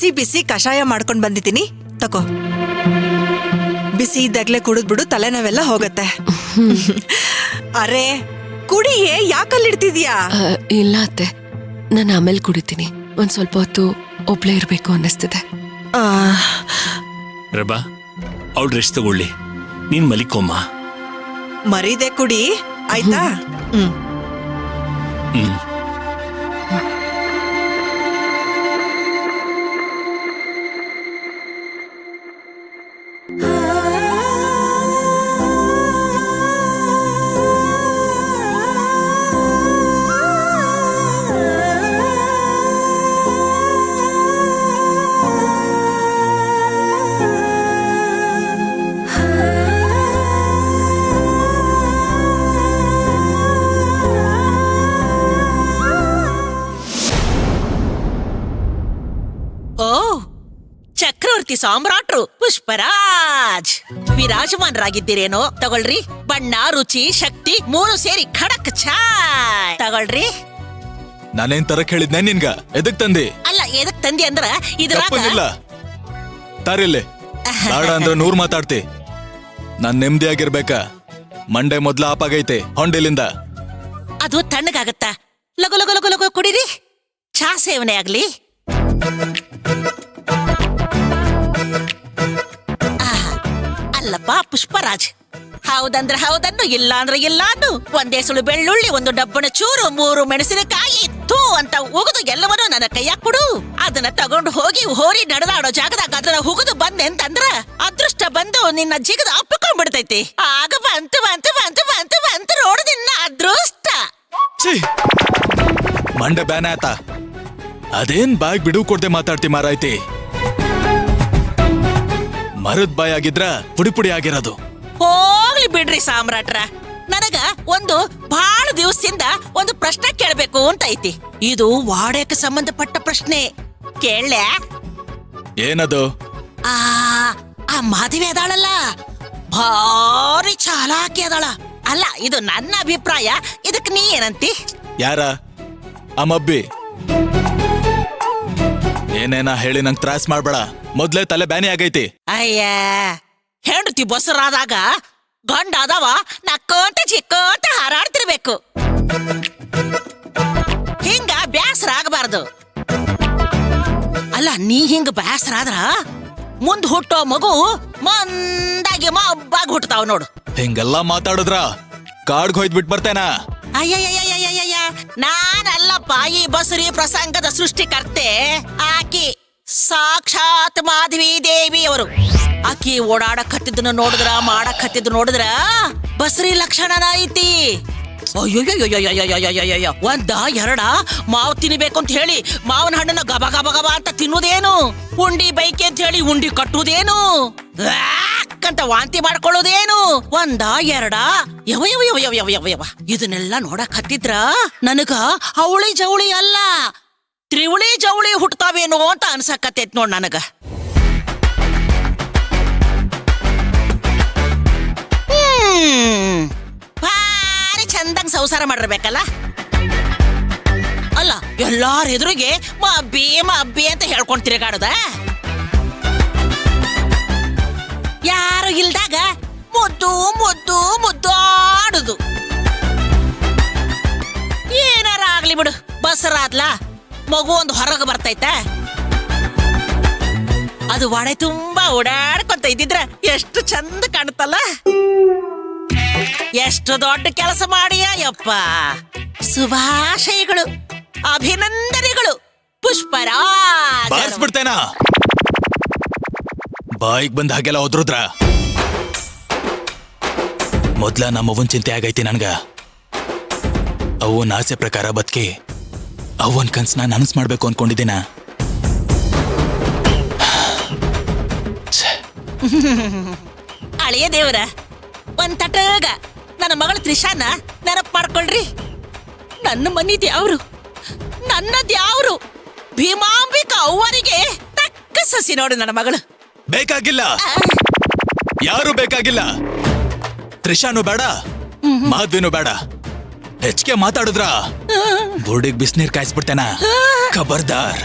ಬಿಸಿ ಬಿಸಿ ಕಷಾಯ ಮಾಡ್ಕೊಂಡ್ ಬಂದಿದ್ದೀನಿ, ತಗೋ. ಬಿಸಿ ಇದ್ದಾಗ್ಲೇ ಕುಡಿದ್ಬಿಡು, ತಲೆನೋವೆಲ್ಲ ಹೋಗತ್ತೆ. ಅರೆ ಕುಡಿಯೇ, ಯಾಕಲ್ಲಿಡ್ತಿದ್ಯಾ? ಇಲ್ಲ ಅತ್ತೆ, ನಾನು ಆಮೇಲೆ ಕುಡಿತೀನಿ. ಒಂದ್ ಸ್ವಲ್ಪ ಹೊತ್ತು ಒಬ್ಳೇ ಇರ್ಬೇಕು ಅನ್ನಿಸ್ತಿದೆ. ರಬಾ, ಅವಳು ರೆಸ್ಟ್ ತಗೊಳ್ಳಿ, ನೀನ್ ಮಲಿಕೊಮ್ಮ. ಮರೀದೆ ಕುಡಿ, ಆಯ್ತಾ? ಹ್ಮ್. ಚಕ್ರವರ್ತಿ ಸಾಮ್ರಾಟ್ರು ಪುಷ್ಪರಾಜ್ ವಿರಾಜಮಾನರಾಗಿದ್ದೀರೇನೋ? ತಗೊಳ್ರಿ, ಬಣ್ಣ, ರುಚಿ, ಶಕ್ತಿ 3 ಸೇರಿ ಖಡಕ್ ಚಾಯ್ ತಗೊಳ್ರಿ. ನಾನೇನ್ ತರಕ್ ಹೇಳಿದ್ನೆ ನಿನ್ಗ? ಎದಕ್ ತಂದಿ? ಅಲ್ಲ, ಎದಕ್ ತಂದಿ ಅಂದ್ರ ಇದ್ರಾಗ ತಾರಿಲ್ಲಿ ಬೇಡ ಅಂದ್ರ 100 ಮಾತಾಡ್ತಿ. ನಾನ್ ನೆಮ್ಮದಿಯಾಗಿರ್ಬೇಕ. ಮಂಡೆ ಮೊದ್ಲ ಆಪಾಗೈತೆ ಹೊಂಡಿಲಿಂದ. ಅದು ತಣ್ಣಗಾಗತ್ತ. ಲಗು ಲಗು ಲಗು ಲಗು ಕುಡಿರಿ, ಚಾ ಸೇವನೆ ಆಗ್ಲಿ. ಅಲ್ಲಪ್ಪ ಪುಷ್ಪರಾಜ್, ಹೌದಂದ್ರ ಹೌದನ್ನು, ಇಲ್ಲ ಅಂದ್ರೆ ಇಲ್ಲ ಅನ್ನು. ಒಂದೇ ಸುಳು ಬೆಳ್ಳುಳ್ಳಿ, 1 ಡಬ್ಬಣ ಚೂರು, 3 ಮೆಣಸಿನಕಾಯಿ ಥೂ ಅಂತ ಉಗಿದು ಎಲ್ಲವನ್ನೂ ನನ್ನ ಕೈಯಾಗ ಕೊಡು. ಅದನ್ನ ತಗೊಂಡು ಹೋಗಿ ಹೋರಿ ನಡೆದಾಡೋ ಜಾಗದಾಗ ಅದನ್ನ ಹುಗಿದು ಬಂದೆ ಅಂತಂದ್ರ ಅದೃಷ್ಟ ಬಂದು ನಿನ್ನ ಜಿಗದ ಅಪ್ಪಿಕೊಂಡ್ಬಿಡ್ತೈತಿ. ಆಗ ಬಂತು ಬಂತು ಬಂತು ಬಂತು ಬಂತು ನೋಡು ನಿನ್ನ ಅದೃಷ್ಟ. ಮಂಡೆ ಬ್ಯಾನ ಆತ. ಅದೇನ್ ಬಾಯ್ ಬಿಡು ಕೊಡ್ದೆ ಮಾತಾಡ್ತಿ ಮಾರಾಯ್ತಿ. ಮರದ ಬಾಯ್ ಆಗಿದ್ರ ಪುಡಿ ಪುಡಿ ಆಗಿರೋದು. ಹೋಗ್ಲಿ ಬಿಡ್ರಿ ಸಾಮ್ರಾಟ್ರ, ನನಗ ಒಂದು ಬಹಳ ದಿವಸದಿಂದ ಒಂದು ಪ್ರಶ್ನೆ ಕೇಳಬೇಕು ಅಂತ ಐತಿ. ಇದು ವಾಡ್ಯಕ್ಕೆ ಸಂಬಂಧಪಟ್ಟ ಪ್ರಶ್ನೆ. ಕೇಳ್ಯಾ? ಏನದು? ಆ ಮಾಧವಿ ಅದಾಳಲ್ಲ, ಭಾರಿ ಚಾಲಾಕಿ ಅದಾಳ. ಅಲ್ಲ, ಇದು ನನ್ನ ಅಭಿಪ್ರಾಯ, ಇದಕ್ ನೀ ಏನಂತಿ? ಯಾರ ಆ ಮಬ್ಬಿ? ಏನೇನ ಹೇಳಿ ನಂಗ್ ತ್ರಾಸ್ ಮಾಡ್ಬೇಡ. ಮೊದ್ಲೇ ತಲೆ ಬ್ಯಾನಿ ಆಗೈತಿ. ಅಯ್ಯ, ಹೆಂಡತಿ ಬಸರಾದಾಗ ಗಂಡ ಅದಾವ ನಕ್ಕೋಂತ ಚಿಕ್ಕೋಂತ ಹಾರಾಡ್ತಿರ್ಬೇಕು. ಹಿಂಗ ಬ್ಯಾಸರ ಆಗಬಾರ್ದು. ಅಲ್ಲ, ನೀ ಹಿಂಗ ಬ್ಯಾಸರ ಆದ್ರ ಮುಂದ್ ಹುಟ್ಟೋ ಮಗು ಮಂದಾಗಿ ಮಬ್ಬಾಗಿ ಹುಟ್ಟತಾವ್ ನೋಡು. ಹಿಂಗೆಲ್ಲಾ ಮಾತಾಡಿದ್ರ ಕಾಡ್ಗ್ ಹೋಯ್ದ್ ಬಿಟ್ ಬರ್ತೇನ. ಅಯ್ಯಯ್ಯಯ್ಯಯ್ಯಯ್ಯ, ನಾನಲ್ಲಪ್ಪ ಈ ಬಸರಿ ಪ್ರಸಂಗದ ಸೃಷ್ಟಿಕರ್ತೆ. ಆಕಿ ಸಾಕ್ಷಾತ್ ಮಾಧವಿ ದೇವಿ ಅವರು. ಆಕಿ ಓಡಾಡಕತ್ತಿದ್ದನ್ನು ನೋಡಿದ್ರ, ಮಾಡಕತ್ತಿದ್ದು ನೋಡಿದ್ರ ಬಸರಿ ಲಕ್ಷಣನ ಐತಿ. ಅಯ್ಯೋಯ್ಯೋಯ್ಯೋಯ್ಯೋಯ್ಯೋಯ್ಯೋಯ್ಯೋಯ್ಯೋ, 1 2 ಮಾವು ತಿನ್ಬೇಕು ಅಂತ ಹೇಳಿ ಮಾವನ ಹಣ್ಣನ್ನ ಗಬ ಗಬ ಗಬ ಅಂತ ತಿನ್ನುವುದೇನು? ಉಂಡಿ ಬೈಕೆ ಅಂತ ಹೇಳಿ ಉಂಡಿ ಕಟ್ಟುವುದೇನು? ಅಂತ ವಾಂತಿ ಮಾಡ್ಕೊಳ್ಳೋದೇನು? 1 2 ಯವ ಯವ ಯವ ಯವ ಯವ ಯವ ಇದನ್ನೆಲ್ಲ ನೋಡಕ್ ಹತ್ತಿದ್ರ ನನಗ ಅವಳಿ ಜವಳಿ ಅಲ್ಲ, ತ್ರಿವಳಿ ಜವಳಿ ಹುಟ್ಟತಾವೇನೋ ಅಂತ ಅನ್ಸಕತ್ತೈತ್ ನೋಡ್ ನನಗ. ಭಾರಿ ಚಂದಂಗ್ ಸಂಸಾರ ಮಾಡಿರ್ಬೇಕಲ್ಲ. ಅಲ್ಲ, ಎಲ್ಲಾರ ಎದುರಿಗೆ ಮಬ್ಬಿ ಮಬ್ಬಿ ಅಂತ ಹೇಳ್ಕೊಂಡ್ ತಿರುಗಾಡದ. ಯಾರು ಇಲ್ದಾಗ ಮುದ್ದು ಮುದ್ದು ಮುದ್ದಾಡುದು. ಏನಾರ ಆಗ್ಲಿ ಬಿಡು, ಬಸರಾದ್ಲ ಮಗು ಒಂದು ಹೊರಗೆ ಬರ್ತೈತ. ಅದು ಒಡೆ ತುಂಬಾ ಓಡಾಡ್ಕೊಂತ ಇದ್ದಿದ್ರ ಎಷ್ಟು ಚಂದ ಕಾಣುತ್ತಲ್ಲ. ಎಷ್ಟು ದೊಡ್ಡ ಕೆಲಸ ಮಾಡಿಯ ಯಪ್ಪ. ಶುಭಾಶಯಗಳು, ಅಭಿನಂದನೆಗಳು ಪುಷ್ಪರಾಜ್. ಬಾರಿಸ್ಬಿಡ್ತೇನ. ಬಾಯಿಗ್ ಬಂದ ಹಾಗೆಲ್ಲ ಹೋದ್ರುದ್ರ. ಮೊದ್ಲ ನಮ್ಮವ್ವನ್ ಚಿಂತೆ ಆಗೈತಿ ನನ್ಗ. ಅವನ್ ಆಸೆ ಪ್ರಕಾರ ಬದುಕಿ ಅವನ್ ಕನ್ಸನ್ನ ನನಸ್ ಮಾಡ್ಬೇಕು ಅನ್ಕೊಂಡಿದ್ದೀನ. ಅಳಿಯ ದೇವ್ರ, ಒಂದ್ ತಟಗ ನನ್ನ ಮಗಳು ತ್ರಿಷಾನ ನೆನಪು ಮಾಡ್ಕೊಳ್ರಿ. ನನ್ನ ಮನಿ ದ್ಯಾವ್ರು, ನನ್ನ ದ್ಯಾವ್ರು ಭೀಮಾಂಬಿಕಾ ಅವ್ವರಿಗೆ ತಕ್ಕ ಸಸಿ ನೋಡು ನನ್ನ ಮಗಳು. ಬೇಕಾಗಿಲ್ಲ, ಯಾರು ಬೇಕಾಗಿಲ್ಲ. ತ್ರಿಷಾನು ಬೇಡ, ಮಾಧವಿನೂ ಬೇಡ. ಹೆಚ್ಚಿಗೆ ಮಾತಾಡಿದ್ರ ಬುರ್ಡಿಗ್ ಬಿಸ್ನೀರ್ ಕಾಯಿಸ್ಬಿಡ್ತೇನ. ಖಬರ್ದಾರ್.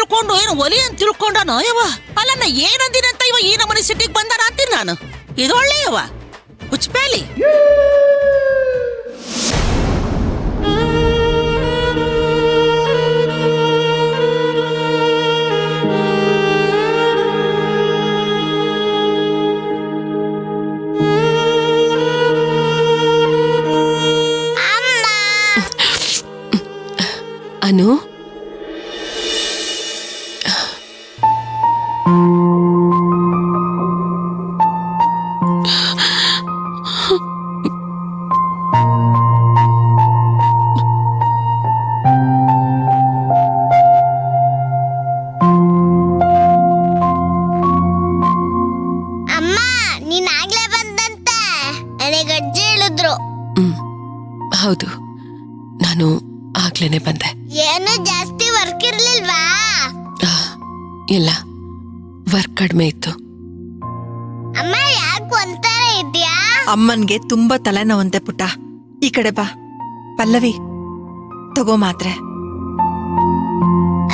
ತಿಳ್ಕೊಂಡು ಏನು ಒಲಿ ಅಂತ ತಿಳ್ಕೊಂಡಾನ ಯವ. ಅಲ್ಲ ನಾ ಏನಂದಿನಂತ ಇವ ಈ ನಮ್ಮನೆ ಸಿಟಿಗೆ ಬಂದಾನ ಅಂತೀನಿ ನಾನು. ಇದೊಳ್ಳೆ ಯವ ಹುಚ್ಚಪೇಲಿ. ಅನು, ಅಮ್ಮ ನೀನ್ ಆಗ್ಲೇ ಬಂದಂತೆ ನನಗೆ ಅಜ್ಜಿ ಹೇಳಿದ್ರು. ಹೌದು, ನಾನು ಆಗ್ಲೇನೆ ಬಂದೆ. ಏನು ಜಾಸ್ತಿ ವರ್ಕ್ ಇರ್ಲಿಲ್ವಾ? ಇಲ್ಲ, ವರ್ಕ್ ಕಡಿಮೆ ಇತ್ತು. ಅಮ್ಮ ಯಾಕೆ ಒಂಥರ ಇದ್ಯಾ? ಅಮ್ಮನ್ಗೆ ತುಂಬಾ ತಲೆನೋವಂತೆ ಪುಟ್ಟ. ಈ ಕಡೆ ಬಾ. ಪಲ್ಲವಿ, ತಗೋ ಮಾತ್ರೆ.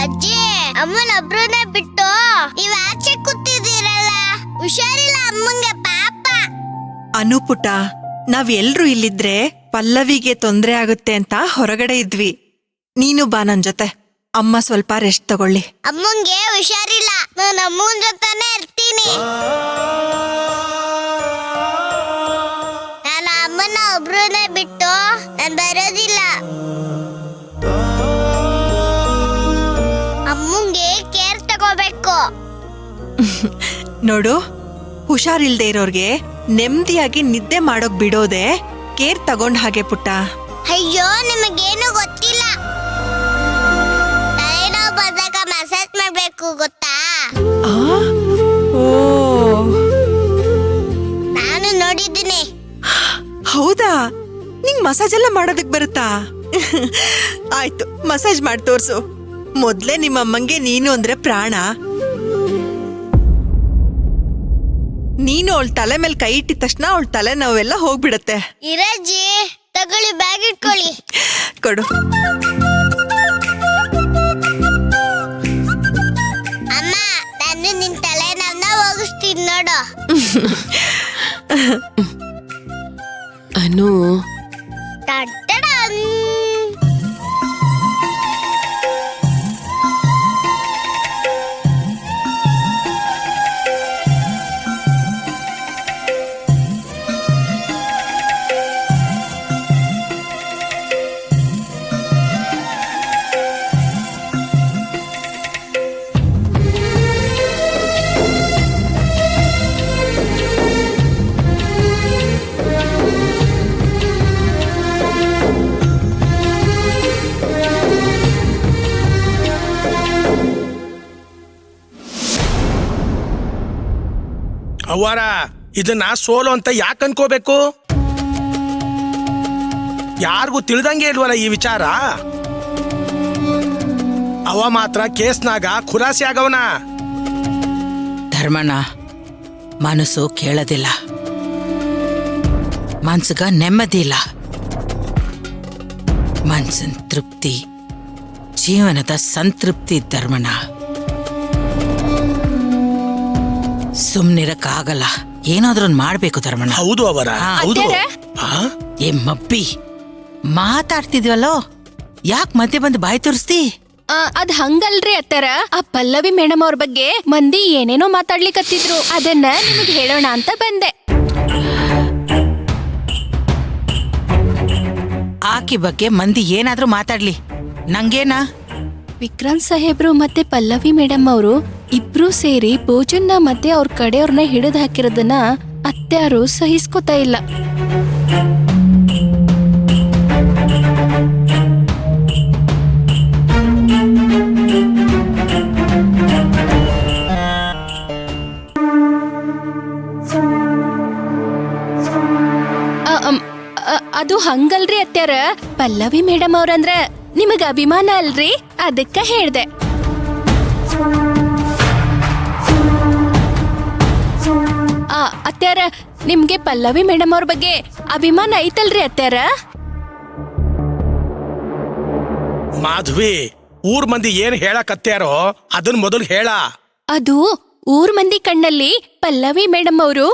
ಅಜ್ಜಿ, ಅಮ್ಮನೊಬ್ರನ್ನ ಬಿಟ್ಟು ನೀವ್ ಆಚೆ ಕೂತಿದ್ದೀರಲ್ಲ, ಹುಷಾರಿಲ್ಲ ಅಮ್ಮಂಗೆ ಪಾಪ. ಅನು ಪುಟ್ಟ, ನಾವ್ ಎಲ್ರೂ ಇಲ್ಲಿದ್ರೆ ಪಲ್ಲವಿಗೆ ತೊಂದ್ರೆ ಆಗುತ್ತೆ ಅಂತ ಹೊರಗಡೆ ಇದ್ವಿ. ನೀನು ಬಾ ನನ್ ಜೊತೆ. ಅಮ್ಮ ಸ್ವಲ್ಪ ರೆಸ್ಟ್ ತಗೊಳ್ಳಿ. ಅಮ್ಮಂಗೆ ಹುಷಾರಿಲ್ಲ, ನಾನು ಅಮ್ಮನ ಜೊತೆನೆ ಇರ್ತೀನಿ. ನಾನು ಅಮ್ಮನ ಒಬ್ರನ್ನ ಬಿಟ್ಟು ನಾನು ಬರೋದಿಲ್ಲ. ಅಮ್ಮಂಗೆ ಕೇರ್ ತಗೋಬೇಕು. ನೋಡು, ಹುಷಾರಿಲ್ದೇ ಇರೋರ್ಗೆ ನೆಮ್ಮದಿಯಾಗಿ ನಿದ್ದೆ ಮಾಡೋಕ್ ಬಿಡೋದೆ ಕೇರ್ ತಗೊಂಡ್ ಹಾಗೆ ಪುಟ್ಟ. ಅಯ್ಯೋ, ನಿಮಗೇನು ಗೊತ್ತಿಲ್ಲ. ತಲೆನೋವು ಬಂದಾಗ ಮಸಾಜ್ ಮಾಡ್ಬೇಕು ಗೊತ್ತಾ? ಆ? ಓ, ನಾನು ನೋಡಿದ್ದೀನಿ. ಹೌದಾ? ನಿಂಗ್ ಮಸಾಜ್ ಎಲ್ಲ ಮಾಡೋದಕ್ ಬರುತ್ತಾ? ಆಯ್ತು, ಮಸಾಜ್ ಮಾಡಿ ತೋರ್ಸು. ಮೊದ್ಲೇ ನಿಮ್ಮಮ್ಮಂಗೆ ನೀನು ಅಂದ್ರೆ ಪ್ರಾಣ. ನೀನು ಅವಳ ತಲೆ ಮೇಲೆ ಕೈ ಇಟ್ಟಿದ ತಕ್ಷಣ ಅವಳ ತಲೆ ನೋವೆಲ್ಲ ಹೋಗ್ಬಿಡತ್ತೆ. ಇರಜ್ಜಿ, ತಗೊಳ್ಳಿ, ಬ್ಯಾಗ್ ಇಟ್ಕೊಳ್ಳಿ. ಕೊಡು. ಅಮ್ಮ, ನಾನು ನಿನ್ ತಲೆನೋವನ್ನ ಹೋಗಿಸ್ತೀನಿ ನೋಡು. ಅನು, ಟಡಡನ್. ಅವ್ವಾರ, ಇದನ್ನ ಸೋಲು ಅಂತ ಯಾಕೆ ಅನ್ಕೋಬೇಕು? ಯಾರಿಗೂ ತಿಳಿದಂಗೆ ಇಲ್ವಲ್ಲ ಈ ವಿಚಾರ. ಅವ ಮಾತ್ರ ಕೇಸ್ನಾಗ ಖುಲಾಸಿ ಆಗವನ. ಧರ್ಮಣ್ಣ ಮನಸ್ಸು ಕೇಳೋದಿಲ್ಲ, ಮನ್ಸಿಗ ನೆಮ್ಮದಿ ಇಲ್ಲ. ಮನ್ಸಿನ ತೃಪ್ತಿ ಜೀವನದ ಸಂತೃಪ್ತಿ. ಧರ್ಮಣ್ಣ ಸುಮ್ನಿರಕ್ಕಾಗಲ್ಲ, ಏನಾದ್ರೂ ಮಾಡ್ಬೇಕು ಧರ್ಮಣ್ಣ. ಹೌದು ಅವರ, ಹೌದು. ಏ ಮಬ್ಬಿ, ಮಾತಾಡ್ತಿದ್ವಲ್ಲೋ, ಯಾಕೆ ಮತ್ತೆ ಬಂದು ಬಾಯಿ ತೋರಿಸ್ತಿ? ಅದ್ ಹಂಗಲ್ರಿ ಅತ್ತರ. ಆ ಪಲ್ಲವಿ ಮೇಡಮ್ ಅವ್ರ ಬಗ್ಗೆ ಮಂದಿ ಏನೇನೋ ಮಾತಾಡ್ಲಿಕತ್ತಿದ್ರು, ಅದನ್ನ ನಿಮಗ್ ಹೇಳೋಣ ಅಂತ ಬಂದೆ. ಆಕಿ ಬಗ್ಗೆ ಮಂದಿ ಏನಾದ್ರೂ ಮಾತಾಡ್ಲಿ, ನಂಗೇನಾ? ವಿಕ್ರಾಂತ್ ಸಾಹೇಬ್ರು ಮತ್ತೆ ಪಲ್ಲವಿ ಮೇಡಮ್ ಅವರು ಇಬ್ರು ಸೇರಿ ಭೋಜನ್ನ ಮತ್ತೆ ಅವ್ರ ಕಡೆಯವ್ರನ್ನ ಹಿಡಿದು ಹಾಕಿರೋದನ್ನ ಅತ್ಯಾರು ಸಹಿಸ್ಕೋತಾ ಇಲ್ಲ. ಅದು ಹಂಗಲ್ರಿ ಅತ್ಯಾರ. ಪಲ್ಲವಿ ಮೇಡಮ್ ಅವ್ರಂದ್ರ ನಿಮಗ ಅಭಿಮಾನ ಅಲ್ರಿ, ಅದಕ್ಕ ಹೇಳ್ದೆ. ಅತ್ಯಾರ, ನಿಮ್ಗೆ ಪಲ್ಲವಿ ಮೇಡಮ್ ಅವ್ರ ಬಗ್ಗೆ ಅಭಿಮಾನ ಐತಲ್ರಿ ಅತ್ಯಾರ? ಮಾಧವಿ, ಊರ್ ಮಂದಿ ಏನ್ ಹೇಳಕತ್ಯಾರೋ ಅದನ್ ಮೊದಲು ಹೇಳ. ಅದು ಊರ್ ಮಂದಿ ಕಣ್ಣಲ್ಲಿ ಪಲ್ಲವಿ ಮೇಡಮ್ ಅವರು